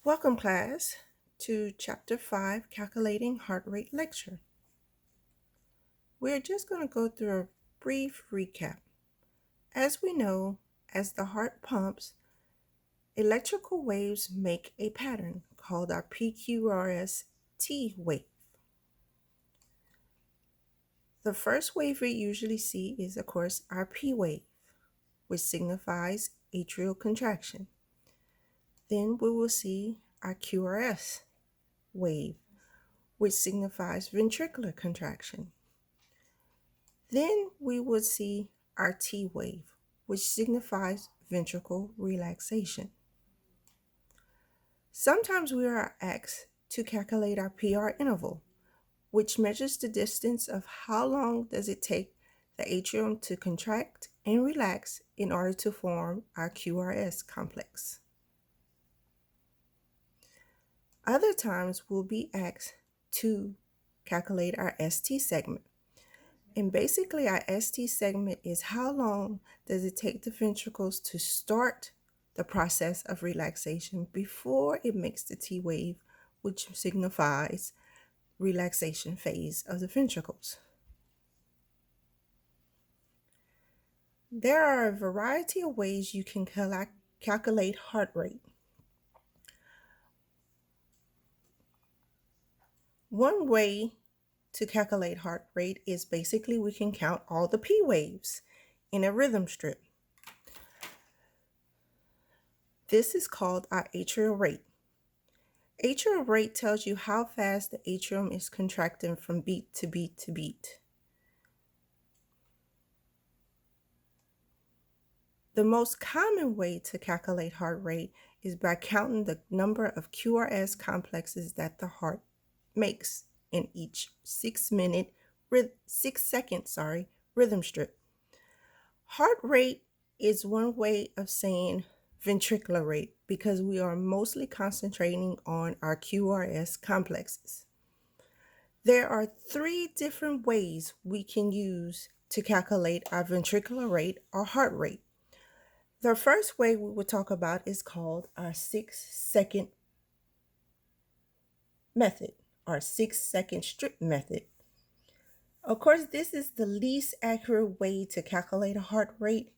Welcome, class, to Chapter 5, Calculating Heart Rate Lecture. We're just going to go through a brief recap. As we know, as the heart pumps, electrical waves make a pattern called our PQRS T wave. The first wave we usually see is, of course, our P wave, which signifies atrial contraction. Then we will see our QRS wave, which signifies ventricular contraction. Then we would see our T wave, which signifies ventricle relaxation. Sometimes we are asked to calculate our PR interval, which measures the distance of how long does it take the atrium to contract and relax in order to form our QRS complex. Other times we'll be asked to calculate our ST segment. And basically our ST segment is how long does it take the ventricles to start the process of relaxation before it makes the T wave, which signifies relaxation phase of the ventricles. There are a variety of ways you can calculate heart rate. One way to calculate heart rate is basically we can count all the P waves in a rhythm strip. This is called our atrial rate. Atrial rate tells you how fast the atrium is contracting from beat to beat to beat. The most common way to calculate heart rate is by counting the number of QRS complexes that the heart makes in each 6 second rhythm strip. Heart rate is one way of saying ventricular rate because we are mostly concentrating on our QRS complexes. There are 3 different ways we can use to calculate our ventricular rate or heart rate. The first way we will talk about is called our 6-second method or 6-second strip method. Of course, this is the least accurate way to calculate a heart rate,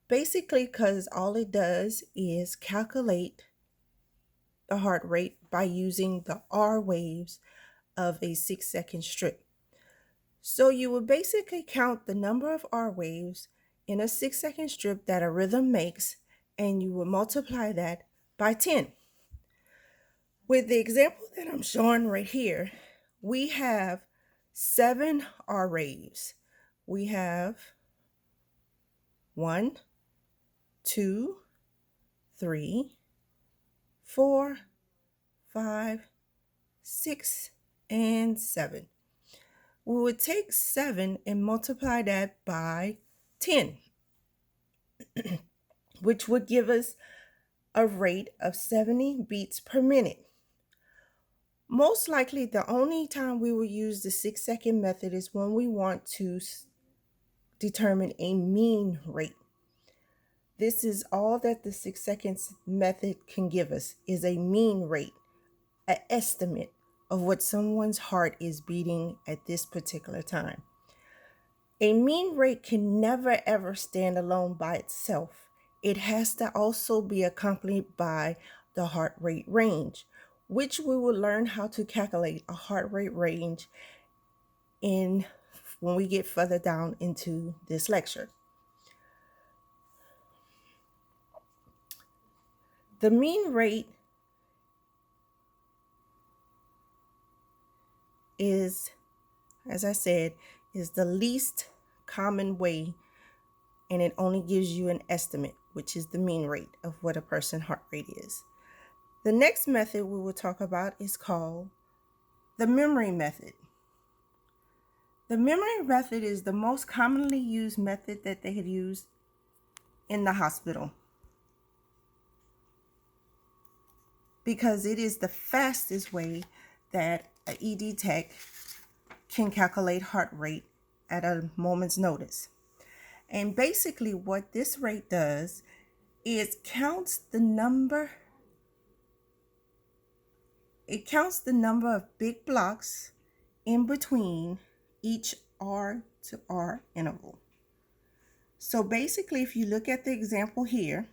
basically because all it does is calculate the heart rate by using the R waves of a 6-second strip. So you would basically count the number of R waves in a 6-second strip that a rhythm makes, and you will multiply that by 10. With the example that I'm showing right here, we have 7 R waves. We have 1, 2, 3, 4, 5, 6, and 7. We would take 7 and multiply that by 10, which would give us a rate of 70 beats per minute. Most likely, the only time we will use the 6-second method is when we want to determine a mean rate. This is all that the 6 seconds method can give us, is a mean rate, an estimate of what someone's heart is beating at this particular time. A mean rate can never ever stand alone by itself. It has to also be accompanied by the heart rate range, which we will learn how to calculate a heart rate range when we get further down into this lecture. The mean rate is, as I said, is the least common way, and it only gives you an estimate, which is the mean rate of what a person's heart rate is. The next method we will talk about is called the memory method. The memory method is the most commonly used method that they had used in the hospital because it is the fastest way that an ED tech can calculate heart rate at a moment's notice. And basically what this rate does is counts the number It counts the number of big blocks in between each R to R interval. So basically, if you look at the example here,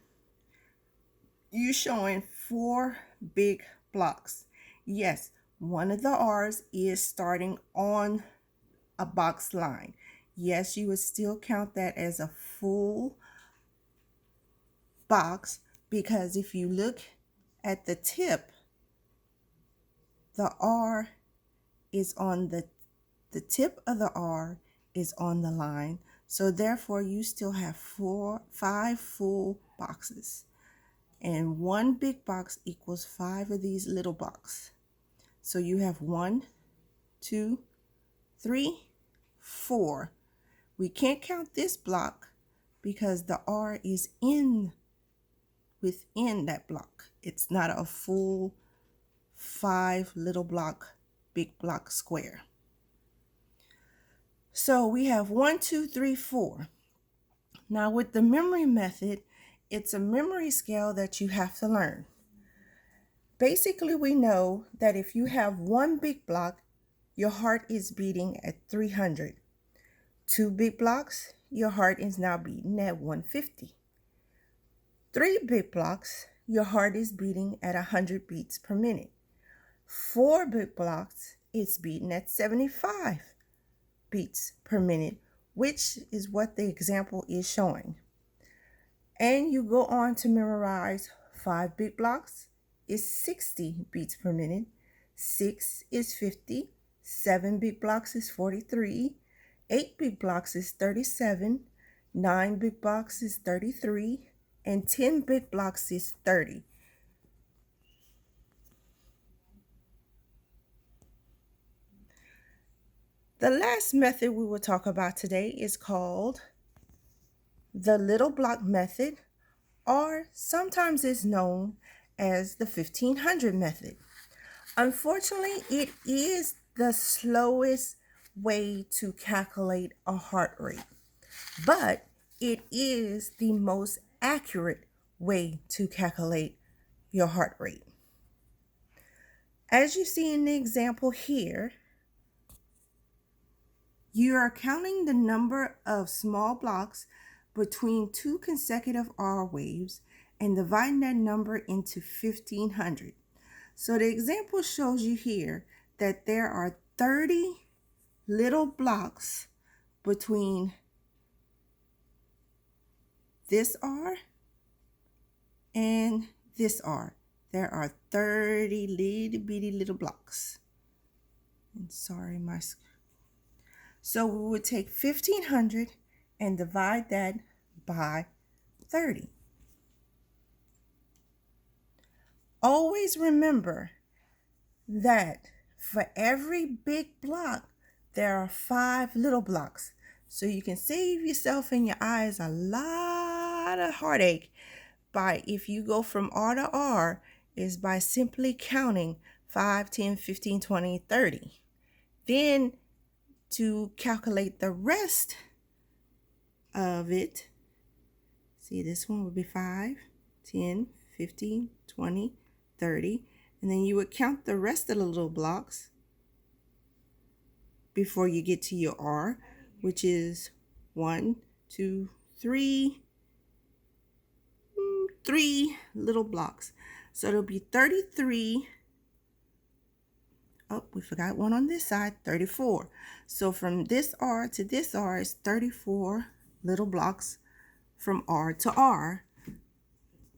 you're showing 4 big blocks. Yes, one of the R's is starting on a box line. Yes, you would still count that as a full box, because if you look at the tip, the R is on the tip of the R is on the line. So therefore you still have 5 full boxes. And one big box equals 5 of these little boxes. So you have 1, 2, 3, 4. We can't count this block because the R is within that block. It's not a full 5 little block, big block square. So we have 1, 2, 3, 4. Now with the memory method, it's a memory scale that you have to learn. Basically, we know that if you have one big block, your heart is beating at 300. 2 big blocks, your heart is now beating at 150. 3 big blocks, your heart is beating at 100 beats per minute. 4 big blocks, it's beating at 75 beats per minute, which is what the example is showing. And you go on to memorize 5 big blocks is 60 beats per minute, 6 is 50, 7 big blocks is 43, 8 big blocks is 37, 9 big blocks is 33, and 10 big blocks is 30. The last method we will talk about today is called the little block method, or sometimes it's known as the 1500 method. Unfortunately, it is the slowest way to calculate a heart rate, but it is the most accurate way to calculate your heart rate. As you see in the example here, you are counting the number of small blocks between 2 consecutive R waves and dividing that number into 1500. So the example shows you here that there are 30 little blocks between this R and this R. There are 30 little bitty little blocks. And sorry, so we would take 1500 and divide that by 30. Always remember that for every big block, there are 5 little blocks. So you can save yourself and your eyes a lot of heartache by, if you go from R to R, is by simply counting 5, 10, 15, 20, 30. Then to calculate the rest of it, see, this one would be 5, 10, 15, 20, 30. And then you would count the rest of the little blocks before you get to your R, which is 1, 2, 3, 3 little blocks. So it'll be 33. Oh, we forgot one on this side, 34. So from this R to this R is 34 little blocks from R to R.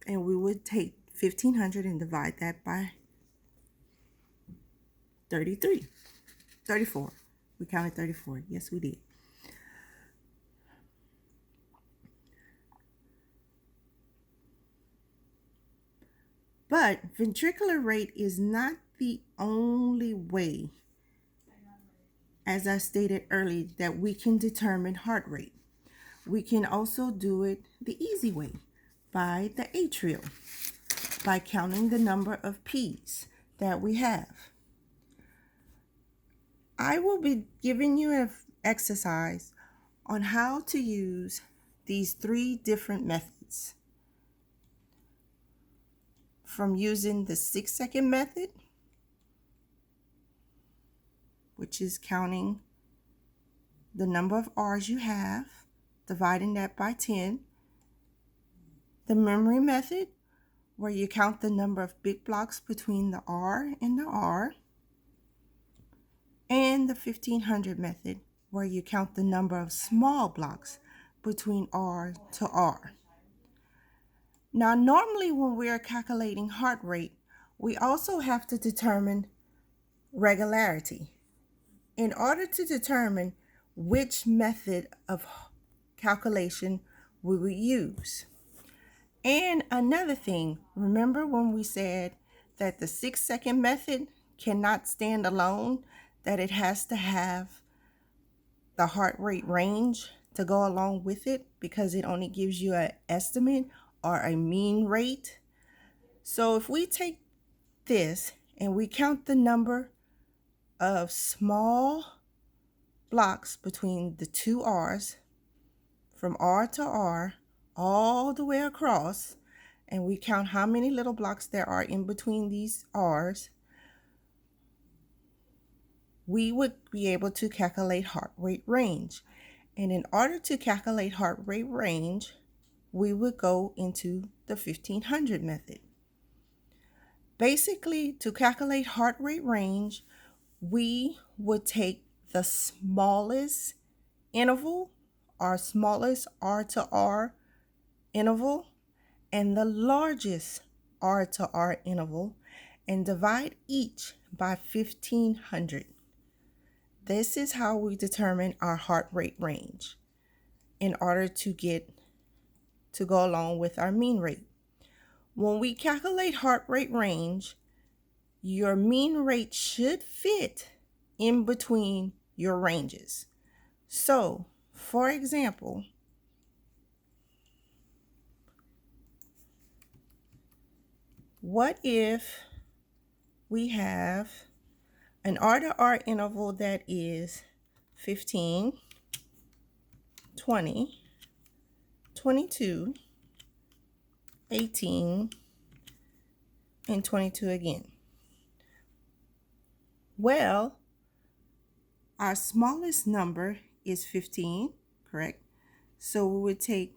And we would take 1500 and divide that by 34. We counted 34. Yes, we did. But ventricular rate is not the only way, as I stated earlier, that we can determine heart rate. We can also do it the easy way, by the atrial, by counting the number of P's that we have. I will be giving you an exercise on how to use these 3 different methods. From using the 6-second method, which is counting the number of R's you have, dividing that by 10. The memory method, where you count the number of big blocks between the R and the R. And the 1500 method, where you count the number of small blocks between R to R. Now, normally when we are calculating heart rate, we also have to determine regularity in order to determine which method of calculation we will use. And another thing, remember when we said that the 6-second method cannot stand alone, that it has to have the heart rate range to go along with it because it only gives you an estimate or a mean rate. So if we take this and we count the number of small blocks between the two R's, from R to R, all the way across, and we count how many little blocks there are in between these R's, we would be able to calculate heart rate range. And in order to calculate heart rate range, we would go into the 1500 method. Basically, to calculate heart rate range, we would take the smallest interval, our smallest R to R interval, and the largest R to R interval, and divide each by 1500. This is how we determine our heart rate range in order to go along with our mean rate. When we calculate heart rate range, your mean rate should fit in between your ranges. So, for example, what if we have an R to R interval that is 15, 20, 22, 18, and 22 again? Well, our smallest number is 15, correct? So we would take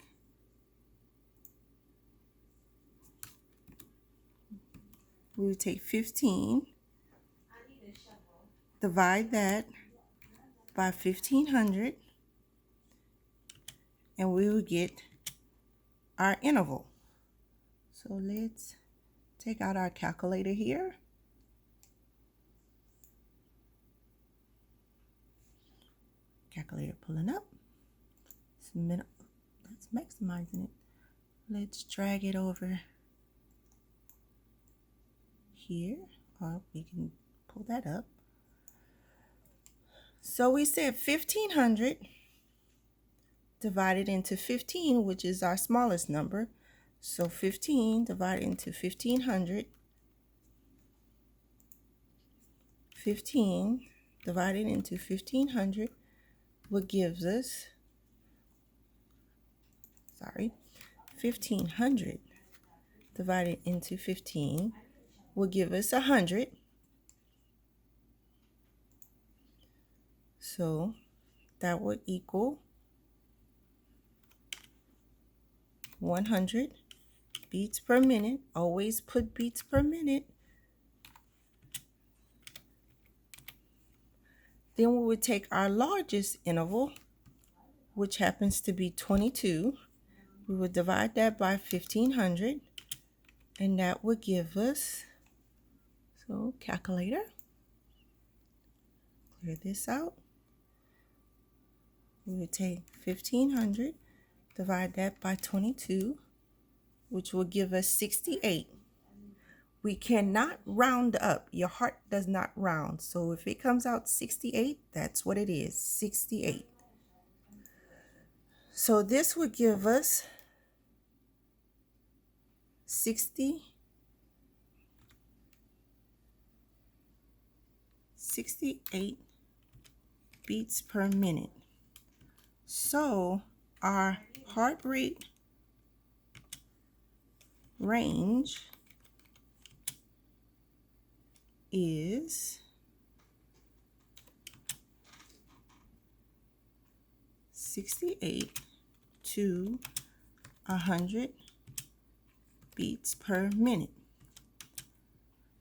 we would take 15, divide that by 1500, and we would get our interval. So let's take out our calculator here. Calculator pulling up. That's maximizing it. Let's drag it over here, or we can pull that up. So we said 1500 divided into 15, which is our smallest number. So 15 divided into 1500, 15 divided into 1500, what gives us, 1500 divided into 15 will give us 100. So that would equal 100 beats per minute. Always put beats per minute. Then we would take our largest interval, which happens to be 22. We would divide that by 1500, and that would give us, so calculator, clear this out. We would take 1500, divide that by 22, which will give us 68. We cannot round up. Your heart does not round. So if it comes out 68, that's what it is, 68. So this would give us 68 beats per minute. So our heart rate range is 68 to 100 beats per minute.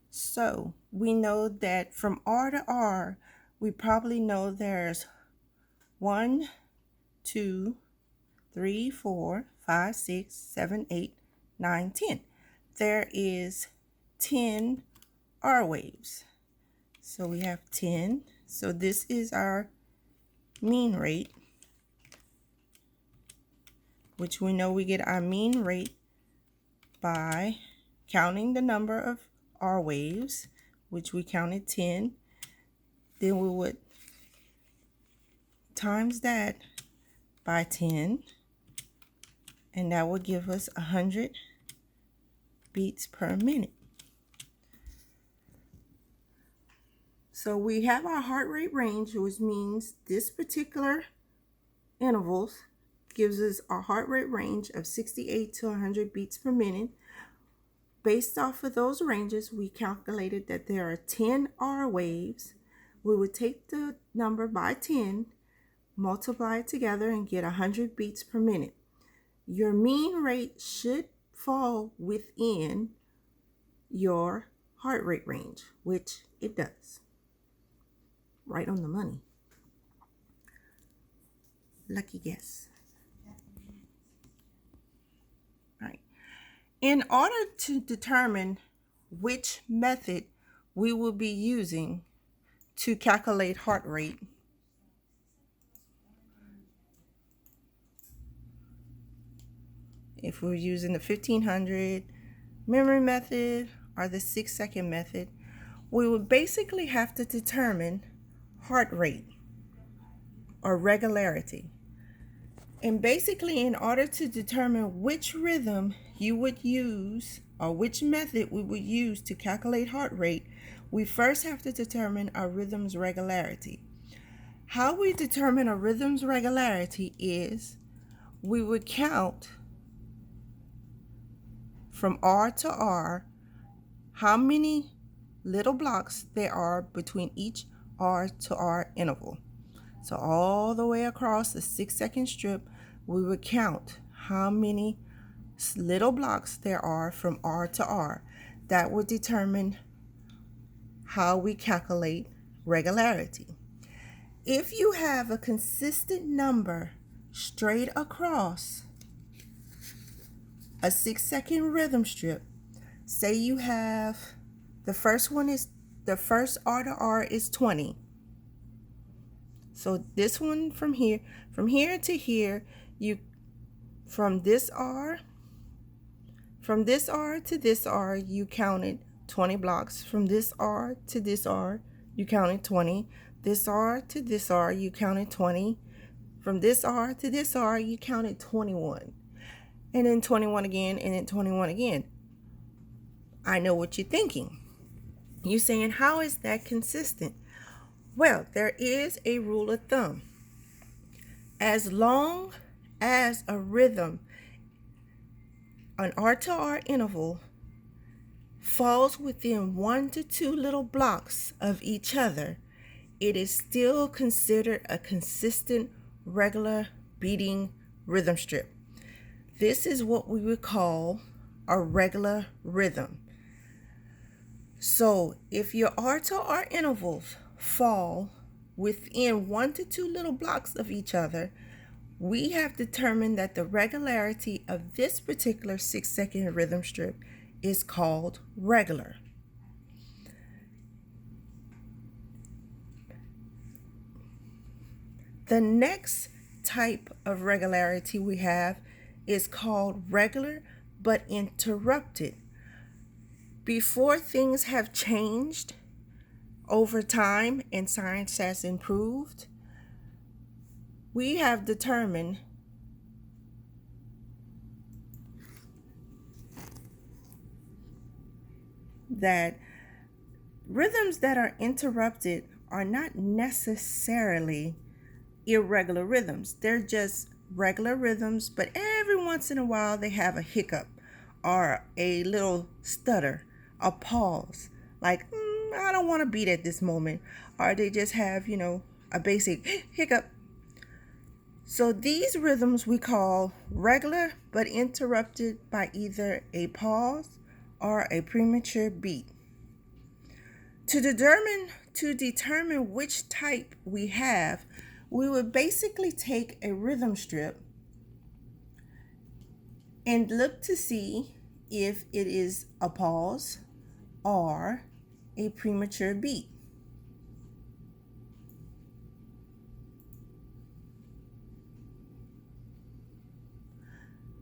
So we know that from R to R, we probably know there's 1, 2, 3, 4, 5, 6, 7, 8, 9, 10. There is 10 R waves. So we have 10. So this is our mean rate, which we know we get our mean rate by counting the number of R waves, which we counted 10. Then we would times that by 10, and that would give us 100 beats per minute. So we have our heart rate range, which means this particular intervals gives us a heart rate range of 68 to 100 beats per minute. Based off of those ranges, we calculated that there are 10 R waves. We would take the number by 10, multiply it together, and get 100 beats per minute. Your mean rate should fall within your heart rate range, which it does. Right on the money. Lucky guess. Right. In order to determine which method we will be using to calculate heart rate, if we're using the 1500 memory method or the 6-second method, we would basically have to determine heart rate or regularity. And basically, in order to determine which rhythm you would use or which method we would use to calculate heart rate, we first have to determine our rhythm's regularity. How we determine a rhythm's regularity is we would count from R to R how many little blocks there are between each R to R interval. So all the way across the 6-second strip, we would count how many little blocks there are from R to R. That would determine how we calculate regularity. If you have a consistent number straight across a 6-second rhythm strip, say you have the first R to R is 20. So this one from here to here, from this R to this R, you counted 20 blocks. From this R to this R, you counted 20. This R to this R, you counted 20. From this R to this R, you counted 21. And then 21 again, and then 21 again. I know what you're thinking. You're saying, how is that consistent? Well, there is a rule of thumb. As long as a rhythm, an R to R interval, falls within 1 to 2 little blocks of each other, it is still considered a consistent, regular beating rhythm strip. This is what we would call a regular rhythm. So if your R to R intervals fall within 1 to 2 little blocks of each other, we have determined that the regularity of this particular 6-second rhythm strip is called regular. The next type of regularity we have is called regular but interrupted. Before things have changed over time and science has improved, we have determined that rhythms that are interrupted are not necessarily irregular rhythms. They're just regular rhythms, but every once in a while they have a hiccup or a little stutter, a pause, like I don't want to beat at this moment, or they just have, a basic hiccup. So these rhythms we call regular but interrupted by either a pause or a premature beat. To determine which type we have, we would basically take a rhythm strip and look to see if it is a pause or a premature beat.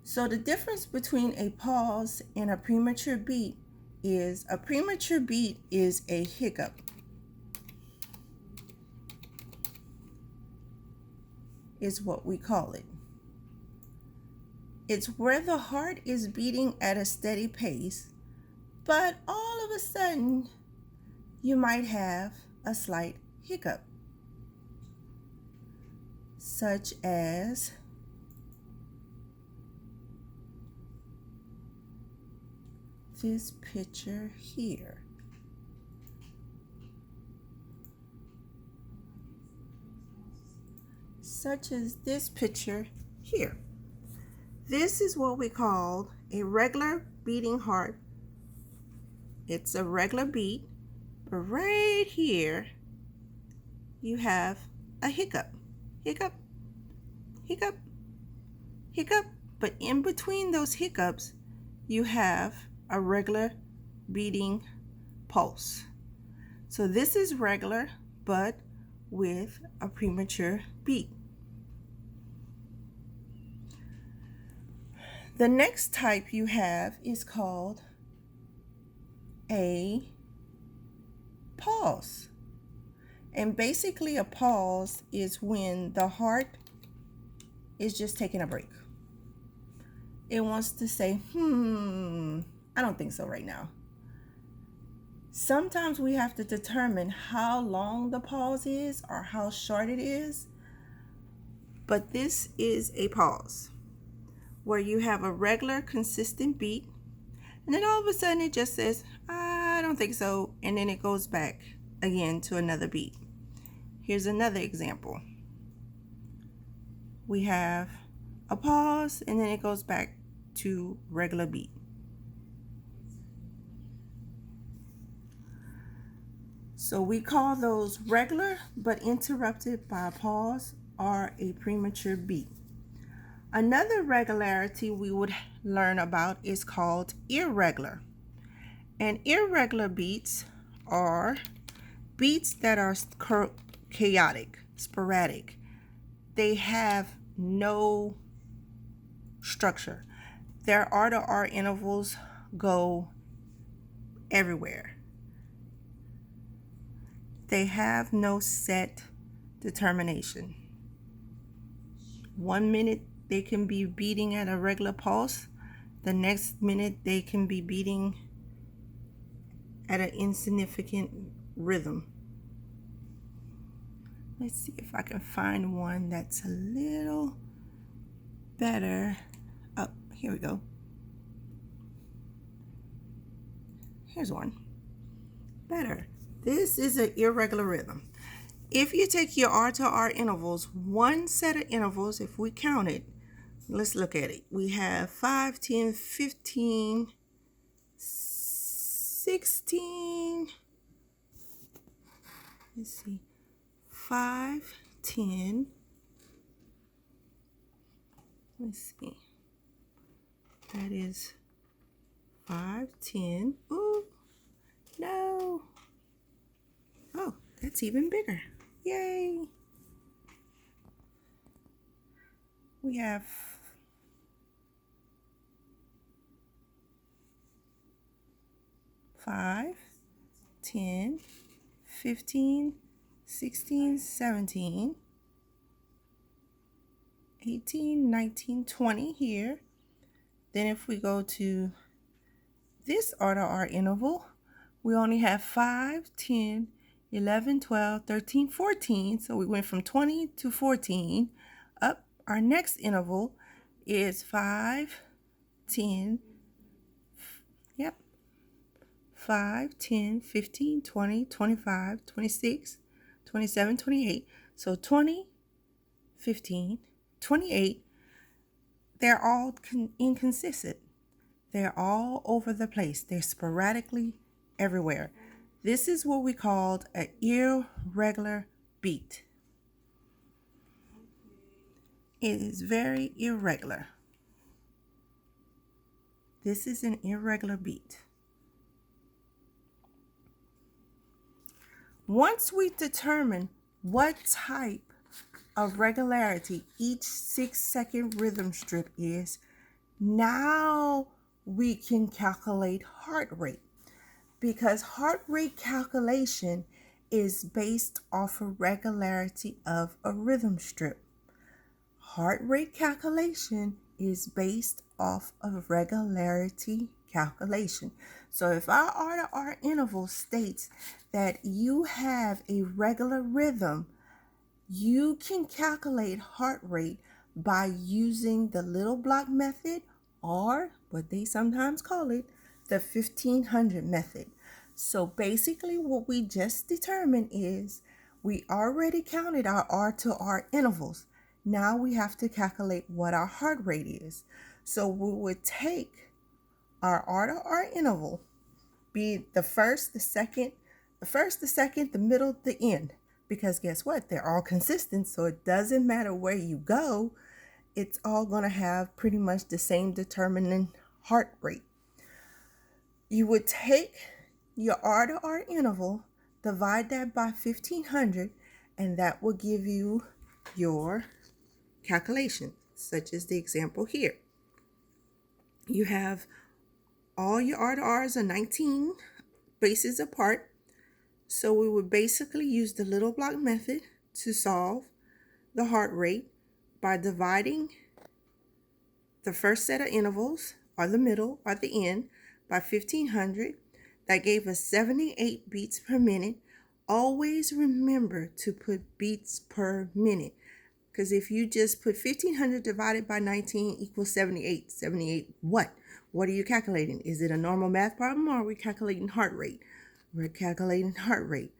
So the difference between a pause and a premature beat is a premature beat is a hiccup. Is what we call it. It's where the heart is beating at a steady pace, but all of a sudden you might have a slight hiccup, such as this picture here. Such as this picture here. This is what we call a regular beating heart. It's a regular beat, but right here you have a hiccup, hiccup, hiccup, hiccup. But in between those hiccups, you have a regular beating pulse. So this is regular, but with a premature beat. The next type you have is called a pause. And basically a pause is when the heart is just taking a break. It wants to say, I don't think so right now. Sometimes we have to determine how long the pause is or how short it is. But this is a pause where you have a regular consistent beat, and then all of a sudden it just says, I don't think so, and then it goes back again to another beat. Here's another example. We have a pause, and then it goes back to regular beat. So we call those regular but interrupted by a pause or a premature beat. Another regularity we would learn about is called irregular. And irregular beats are beats that are chaotic, sporadic. They have no structure. Their R to R intervals go everywhere. They have no set determination. 1 minute they can be beating at a regular pulse. The next minute they can be beating at an insignificant rhythm. Let's see if I can find one that's a little better. Oh, here we go. Here's one. Better. This is an irregular rhythm. If you take your R to R intervals, one set of intervals, if we count it, let's look at it. We have 5, 10, 15, 16. Let's see. 5, 10. Let's see. That is 5, 10. Ooh, no. Oh, that's even bigger. Yay. We have 5, 10, 15, 16, 17, 18, 19, 20 here. Then if we go to this R to R interval, we only have 5, 10, 11, 12, 13, 14. So we went from 20 to 14. Up, our next interval is 5, 10, 5, 10, 15, 20, 25, 26, 27, 28. So 20, 15, 28, they're all inconsistent. They're all over the place. They're sporadically everywhere. This is what we called an irregular beat. It is very irregular. This is an irregular beat. Once we determine what type of regularity each 6-second rhythm strip is, now we can calculate heart rate, because heart rate calculation is based off of regularity of a rhythm strip. Heart rate calculation is based off of regularity calculation. So if our R to R interval states that you have a regular rhythm, you can calculate heart rate by using the little block method, or what they sometimes call it, the 1500 method. So basically what we just determined is we already counted our R to R intervals. Now we have to calculate what our heart rate is. So we would take our R to R interval, be the first, the second, the middle, the end. Because guess what? They're all consistent, so it doesn't matter where you go. It's all going to have pretty much the same determining heart rate. You would take your R to R interval, divide that by 1500, and that will give you your calculation, such as the example here. You have all your R to R's are 19 bases apart. So we would basically use the little block method to solve the heart rate by dividing the first set of intervals, or the middle, or the end, by 1500. That gave us 78 beats per minute. Always remember to put beats per minute, because if you just put 1500 divided by 19 equals 78. 78 what? What are you calculating? Is it a normal math problem, or are we calculating heart rate? We're calculating heart rate.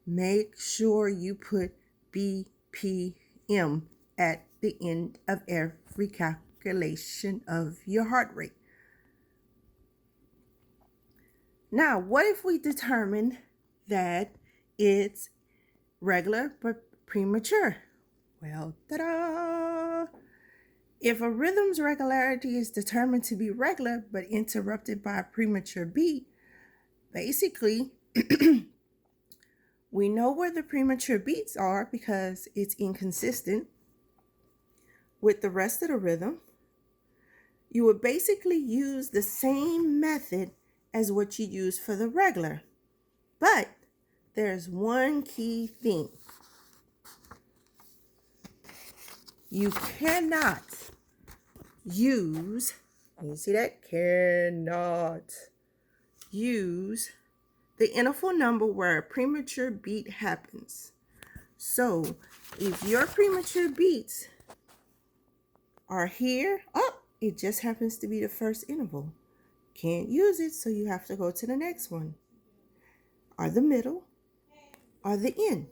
Make sure you put BPM at the end of every calculation of your heart rate. Now, what if we determine that it's regular but premature? Well, ta-da! If a rhythm's regularity is determined to be regular but interrupted by a premature beat, basically, we know where the premature beats are because it's inconsistent with the rest of the rhythm. You would basically use the same method as what you use for the regular. But there's one key thing. You cannot use, you see that? Cannot use the interval number where a premature beat happens. So if your premature beats are here, it just happens to be the first interval. Can't use it, so you have to go to the next one, or the middle, or the end.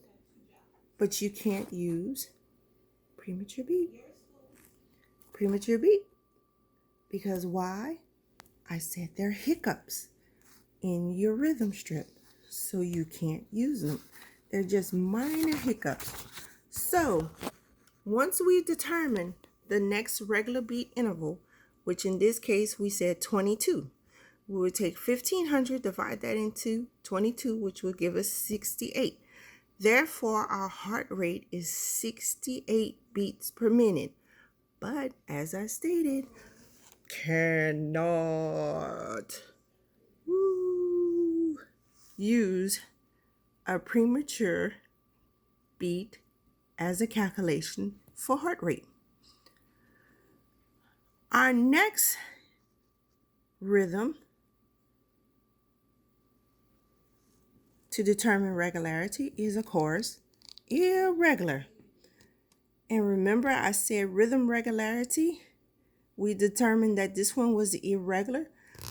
But you can't use premature beat. Premature beat. Because why? I said they're hiccups in your rhythm strip, so you can't use them. They're just minor hiccups. So once we determine the next regular beat interval, which in this case we said 22, we would take 1500, divide that into 22, which will give us 68. Therefore, our heart rate is 68 beats per minute. But as I stated, cannot use a premature beat as a calculation for heart rate. Our next rhythm to determine regularity is, of course, irregular. And remember, I said rhythm regularity. We determined that this one was irregular.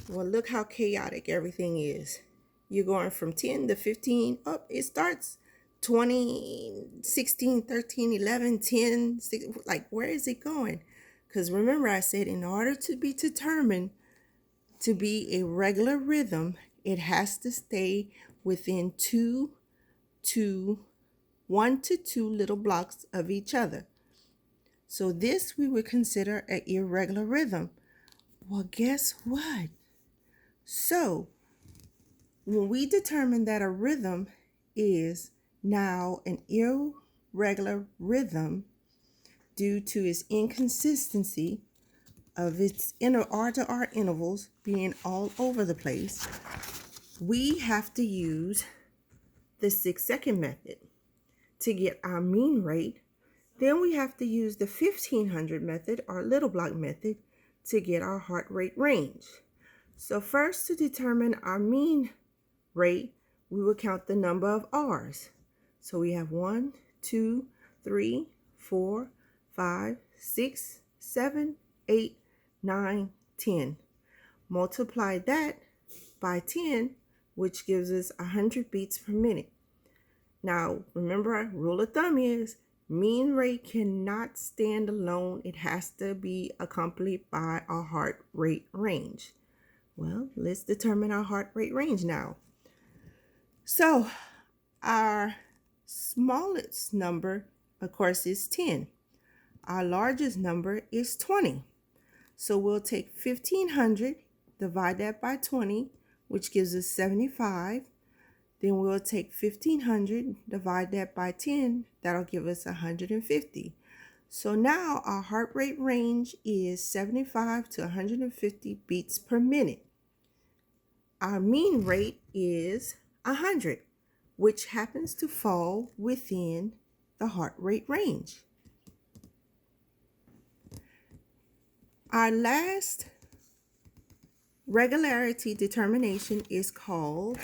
Well, look how chaotic everything is. You're going from 10 to 15. It starts 20, 16, 13, 11, 10, 6, like where is it going? Because remember I said in order to be determined to be a regular rhythm, it has to stay within to 1 to 2 little blocks of each other. So this we would consider an irregular rhythm. Well, guess what? So when we determine that a rhythm is now an irregular rhythm due to its inconsistency of its R to R intervals being all over the place, we have to use the 6-second method to get our mean rate. Then we have to use the 1500 method or little block method to get our heart rate range. So first, to determine our mean rate, we will count the number of R's. So we have 1, 2, 3, 4, 5, 6, 7, 8, 9, 10. Multiply that by 10, which gives us 100 beats per minute. Now, remember, our rule of thumb is mean rate cannot stand alone. It has to be accompanied by a heart rate range. Well, let's determine our heart rate range now. So, our smallest number, of course, is 10. Our largest number is 20. So we'll take 1500, divide that by 20, which gives us 75. Then we'll take 1500, divide that by 10, that'll give us 150. So now our heart rate range is 75 to 150 beats per minute. Our mean rate is 100, which happens to fall within the heart rate range. Our last regularity determination is called